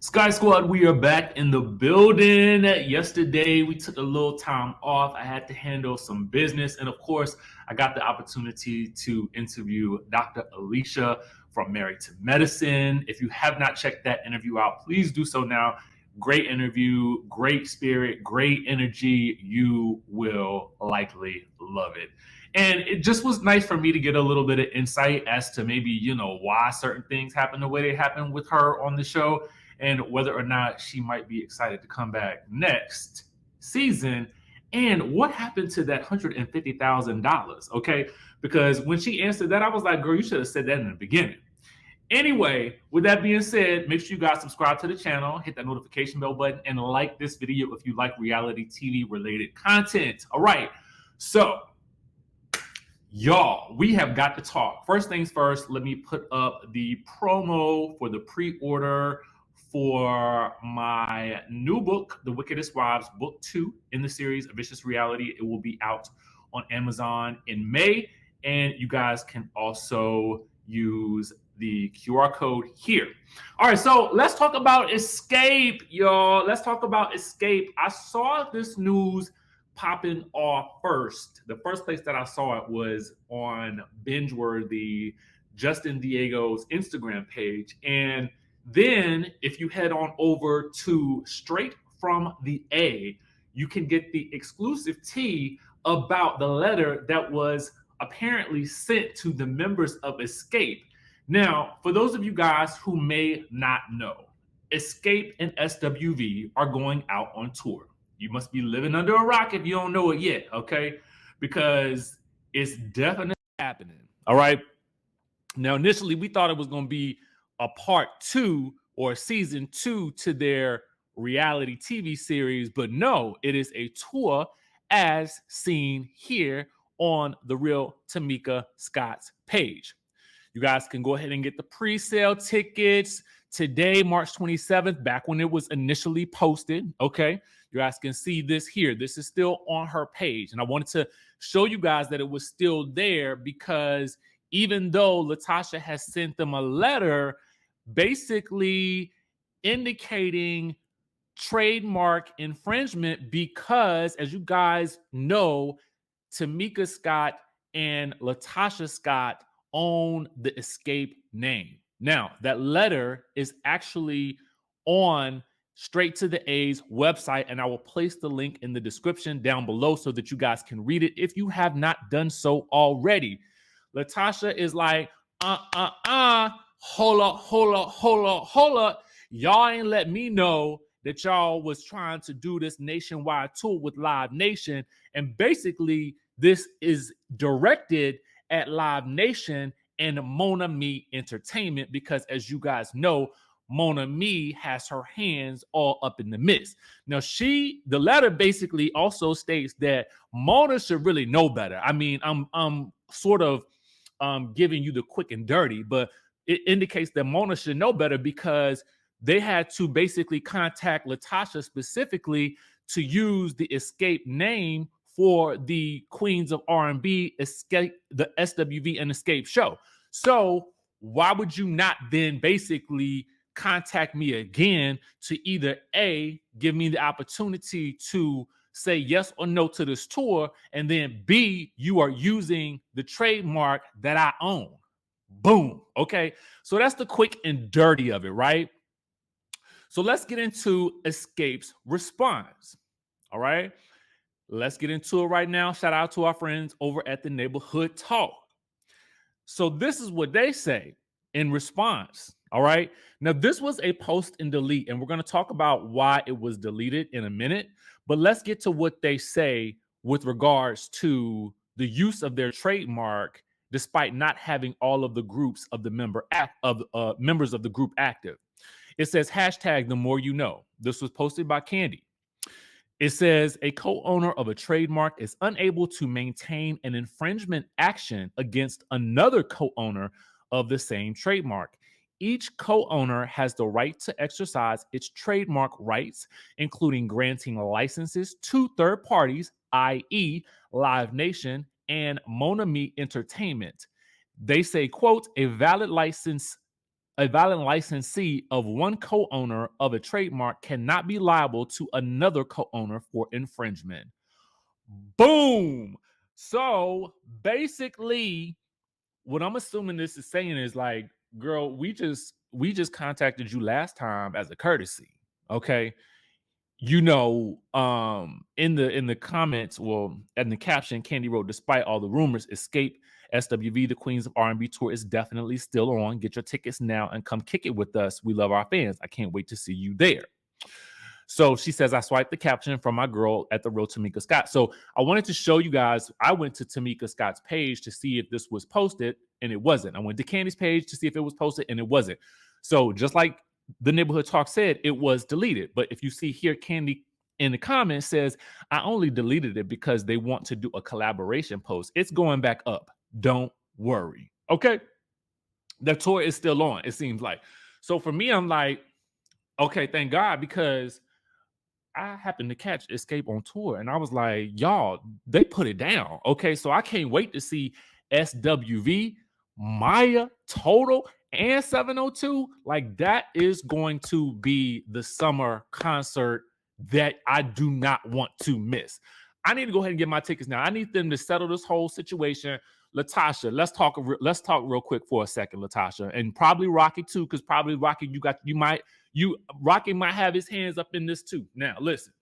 Sky Squad, we are back in the building. Yesterday, we took a little time off. I had to handle some business. And of course, I got the opportunity to interview Dr. Alicia from Married to Medicine. If you have not checked that interview out, please do so now. Great interview, great spirit, great energy. You will likely love it. And it just was nice for me to get a little bit of insight as to maybe, why certain things happen the way they happen with her on the show and whether or not she might be excited to come back next season. And what happened to that $150,000? Okay. Because when she answered that, I was like, girl, you should have said that in the beginning. Anyway, with that being said, make sure you guys subscribe to the channel, hit that notification bell button, and like this video if you like reality TV related content. All right. So, y'all, we have got to talk. First things first, let me put up the promo for the pre-order for my new book, The Wickedest Wives, book 2 in the series of Vicious Reality. It will be out on Amazon in May, and you guys can also use the QR code here. All right, so let's talk about Xscape, y'all. Let's talk about Xscape. I saw this news popping off first. The first place that I saw it was on Bingeworthy, Justin Diego's Instagram page. And then if you head on over to Straight from the A, you can get the exclusive tea about the letter that was apparently sent to the members of Xscape. Now, for those of you guys who may not know, Xscape and SWV are going out on tour. You must be living under a rock if you don't know it yet, okay? Because it's definitely happening, all right? Now, initially, we thought it was going to be a part 2 or season 2 to their reality TV series, but no, it is a tour as seen here on the Real Tamika Scott's page. You guys can go ahead and get the pre-sale tickets today, March 27th, back when it was initially posted, okay? You guys can see this here. This is still on her page, and I wanted to show you guys that it was still there because even though Latocha has sent them a letter basically indicating trademark infringement because, as you guys know, Tamika Scott and Latocha Scott own the Xscape name. Now, that letter is actually on Straight to the A's website, and I will place the link in the description down below so that you guys can read it if you have not done so already. Latocha is like, hold up. Y'all ain't let me know that y'all was trying to do this nationwide tour with Live Nation. And basically, this is directed at Live Nation and Mona Me Entertainment because, as you guys know, Mona Me has her hands all up in the mix. Now, the letter basically also states that Mona should really know better. I mean, I'm sort of giving you the quick and dirty, but it indicates that Mona should know better because they had to basically contact Latocha specifically to use the Xscape name for the Queens of R&B, Xscape, the SWV and Xscape show. So why would you not then basically contact me again to either A, give me the opportunity to say yes or no to this tour, and then B, you are using the trademark that I own. Boom. Okay. So that's the quick and dirty of it, right? So let's get into Xscape's response. All right. Let's get into it right now. Shout out to our friends over at the Neighborhood Talk. So this is what they say in response. All right. Now, this was a post and delete, and we're going to talk about why it was deleted in a minute. But let's get to what they say with regards to the use of their trademark, despite not having all of the groups of the members of the group active. It says hashtag the more you know. This was posted by Candy. It says a co-owner of a trademark is unable to maintain an infringement action against another co-owner of the same trademark. Each co-owner has the right to exercise its trademark rights, including granting licenses to third parties, i.e. Live Nation and Mona Me Entertainment. They say, quote, a valid license a valid licensee of one co-owner of a trademark cannot be liable to another co-owner for infringement. Boom. So basically, what I'm assuming this is saying is like, girl, we just contacted you last time as a courtesy. Okay. In the comments, well, in the caption, Candy wrote, despite all the rumors, Xscape SWV, the Queens of R&B tour, is definitely still on. Get your tickets now and come kick it with us. We love our fans. I can't wait to see you there. So she says, I swiped the caption from my girl at the real Tamika Scott. So I wanted to show you guys, I went to Tamika Scott's page to see if this was posted, and it wasn't. I went to Candy's page to see if it was posted, and it wasn't. So just like the Neighborhood Talk said, it was deleted. But if you see here, Candy in the comments says, I only deleted it because they want to do a collaboration post. It's going back up. Don't worry. Okay. The tour is still on, it seems like. So for me, I'm like, okay, thank God, because I happened to catch Xscape on tour, and I was like, y'all, they put it down. Okay, so I can't wait to see SWV, Maya, Total, and 702. Like, that is going to be the summer concert that I do not want to miss. I need to go ahead and get my tickets now. I need them to settle this whole situation. Latocha, let's talk real quick for a second, Latocha, and probably Rocky too, because probably Rocky, Rocky might have his hands up in this too. Now, listen.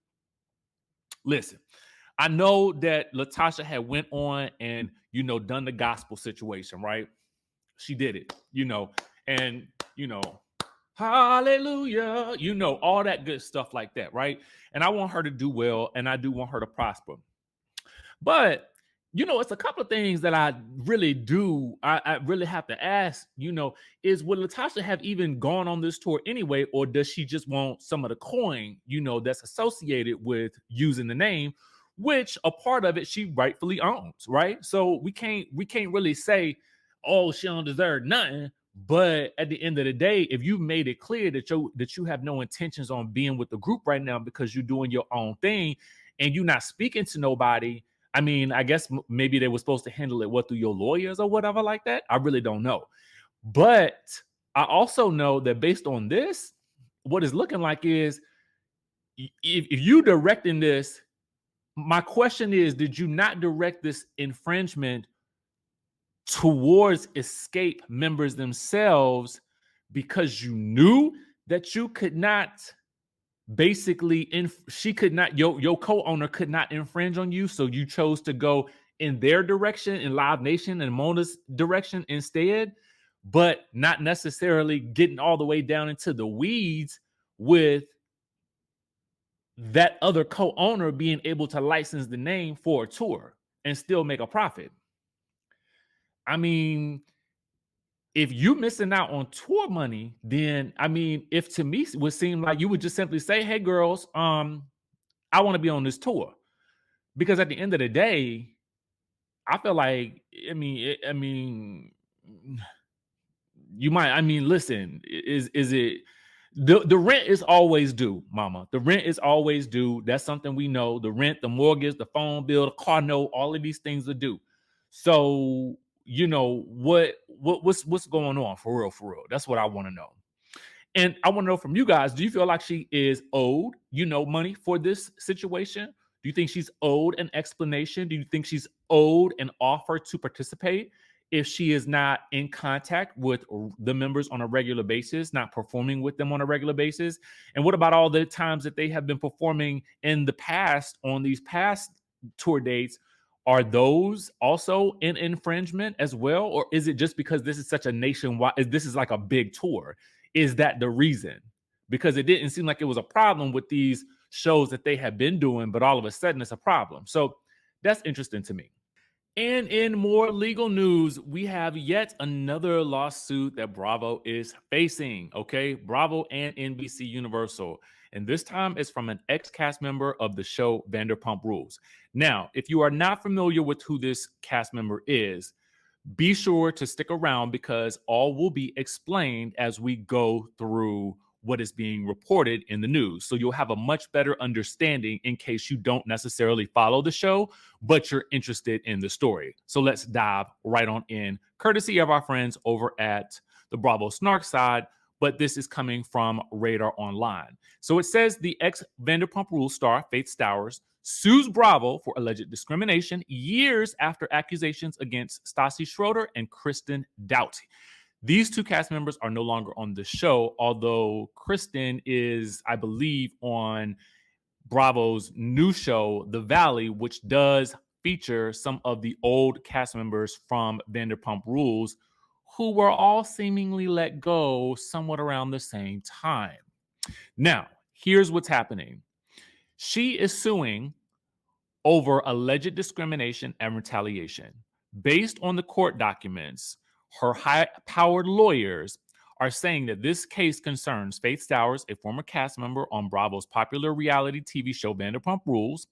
I know that Latocha had went on and, done the gospel situation, right? She did it, and, hallelujah, all that good stuff like that, right? And I want her to do well, and I do want her to prosper. But, it's a couple of things that I really do. I really have to ask, is would Latocha have even gone on this tour anyway, or does she just want some of the coin, that's associated with using the name, which a part of it she rightfully owns, right? So we can't really say, oh, she don't deserve nothing. But at the end of the day, if you've made it clear that you have no intentions on being with the group right now because you're doing your own thing and you're not speaking to nobody, I mean, I guess maybe they were supposed to handle it through your lawyers or whatever like that. I really don't know. But I also know that based on this, what it's looking like is if you directing this, my question is, did you not direct this infringement towards Xscape members themselves because you knew that you could not basically your co-owner could not infringe on you, so you chose to go in their direction, in Live Nation and Mona's direction instead, but not necessarily getting all the way down into the weeds with that other co-owner being able to license the name for a tour and still make a profit. I mean, if you missing out on tour money, then if to me it would seem like you would just simply say, hey girls, I want to be on this tour. Because at the end of the day, I feel like, you might, listen, is it the rent is always due, mama. The rent is always due. That's something we know. The rent, the mortgage, the phone bill, the car note, all of these things are due. So what's going on for real? That's what I want to know. And I want to know from you guys, do you feel like she is owed, money for this situation? Do you think she's owed an explanation? Do you think she's owed an offer to participate if she is not in contact with the members on a regular basis, not performing with them on a regular basis? And what about all the times that they have been performing in the past on these past tour dates? Are those also in infringement as well? Or is it just because this is such a nationwide, this is like a big tour? Is that the reason? Because it didn't seem like it was a problem with these shows that they have been doing, but all of a sudden it's a problem. So that's interesting to me. And in more legal news, we have yet another lawsuit that Bravo is facing. Okay, Bravo and NBC Universal. And this time it's from an ex-cast member of the show Vanderpump Rules. Now, if you are not familiar with who this cast member is, be sure to stick around because all will be explained as we go through what is being reported in the news. So you'll have a much better understanding in case you don't necessarily follow the show, but you're interested in the story. So let's dive right on in, courtesy of our friends over at the Bravo Snark side, but this is coming from Radar Online. So it says the ex-Vanderpump Rules star, Faith Stowers, sues Bravo for alleged discrimination years after accusations against Stassi Schroeder and Kristen Doughty. These two cast members are no longer on the show, although Kristen is, I believe, on Bravo's new show, The Valley, which does feature some of the old cast members from Vanderpump Rules who were all seemingly let go somewhat around the same time. Now, here's what's happening. She is suing over alleged discrimination and retaliation. Based on the court documents, her high-powered lawyers are saying that this case concerns Faith Stowers, a former cast member on Bravo's popular reality TV show Vanderpump Rules,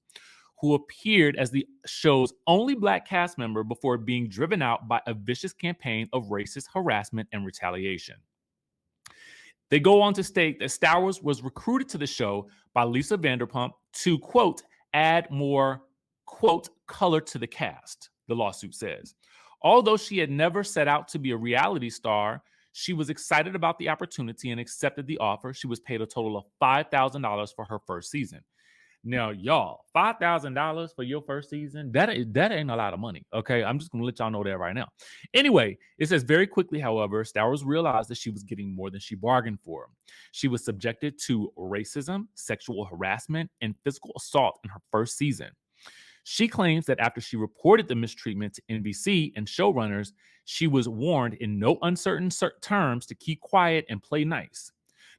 who appeared as the show's only Black cast member before being driven out by a vicious campaign of racist harassment and retaliation. They go on to state that Stowers was recruited to the show by Lisa Vanderpump to, quote, add more, quote, color to the cast, the lawsuit says. Although she had never set out to be a reality star, she was excited about the opportunity and accepted the offer. She was paid a total of $5,000 for her first season. Now, y'all, $5,000 for your first season, that ain't a lot of money, okay? I'm just going to let y'all know that right now. Anyway, it says very quickly, however, Stowers realized that she was getting more than she bargained for. She was subjected to racism, sexual harassment, and physical assault in her first season. She claims that after she reported the mistreatment to NBC and showrunners, she was warned in no uncertain terms to keep quiet and play nice.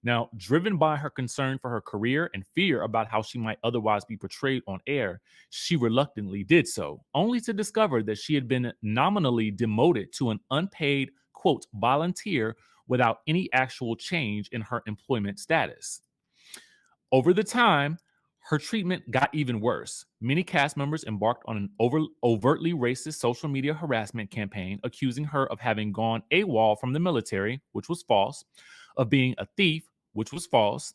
Now, driven by her concern for her career and fear about how she might otherwise be portrayed on air, she reluctantly did so, only to discover that she had been nominally demoted to an unpaid, quote, volunteer without any actual change in her employment status. Over the time, her treatment got even worse. Many cast members embarked on an overtly racist social media harassment campaign, accusing her of having gone AWOL from the military, which was false, of being a thief, which was false,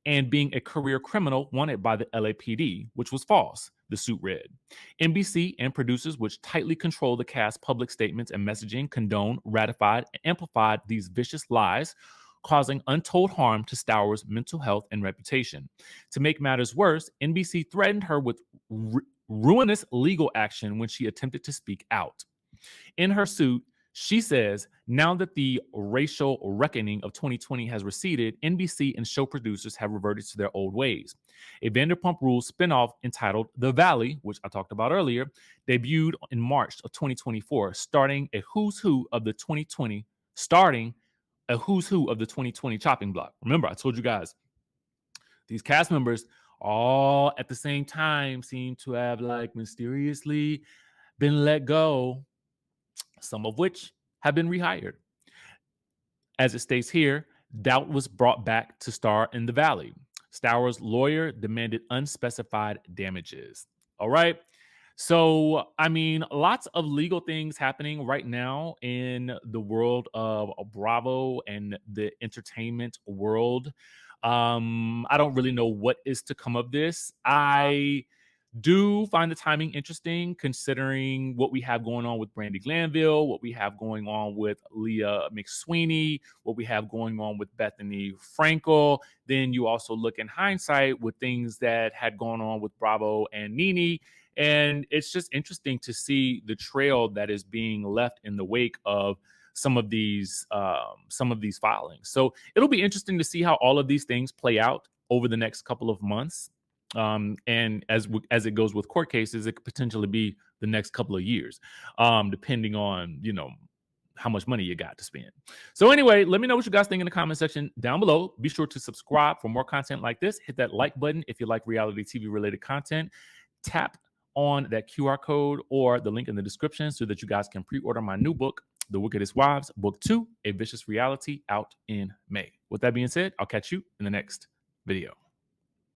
and being a career criminal wanted by the LAPD, which was false, the suit read. NBC and producers, which tightly control the cast's public statements and messaging, condoned, ratified, and amplified these vicious lies, causing untold harm to Stowers' mental health and reputation. To make matters worse, NBC threatened her with ruinous legal action when she attempted to speak out. In her suit, she says, now that the racial reckoning of 2020 has receded, NBC and show producers have reverted to their old ways. A Vanderpump Rules spinoff entitled The Valley, which I talked about earlier, debuted in March of 2024, starting a who's who of the 2020 chopping block. Remember, I told you guys, these cast members all at the same time seem to have like mysteriously been let go, some of which have been rehired. As it states here, Doubt was brought back to star in The Valley. Stowers' lawyer demanded unspecified damages. All right. So, I mean, lots of legal things happening right now in the world of Bravo and the entertainment world. I don't really know what is to come of this. I do find the timing interesting considering what we have going on with Brandi Glanville, what we have going on with Leah McSweeney, what we have going on with Bethany Frankel. Then you also look in hindsight with things that had gone on with Bravo and Nene. And it's just interesting to see the trail that is being left in the wake of some of these filings. So it'll be interesting to see how all of these things play out over the next couple of months. And as it goes with court cases, it could potentially be the next couple of years, depending on, how much money you got to spend. So anyway, let me know what you guys think in the comment section down below. Be sure to subscribe for more content like this. Hit that like button if you like reality TV related content. Tap on that QR code or the link in the description so that you guys can pre-order my new book, The Wickedest Wives, Book 2, A Vicious Reality, out in May. With that being said, I'll catch you in the next video.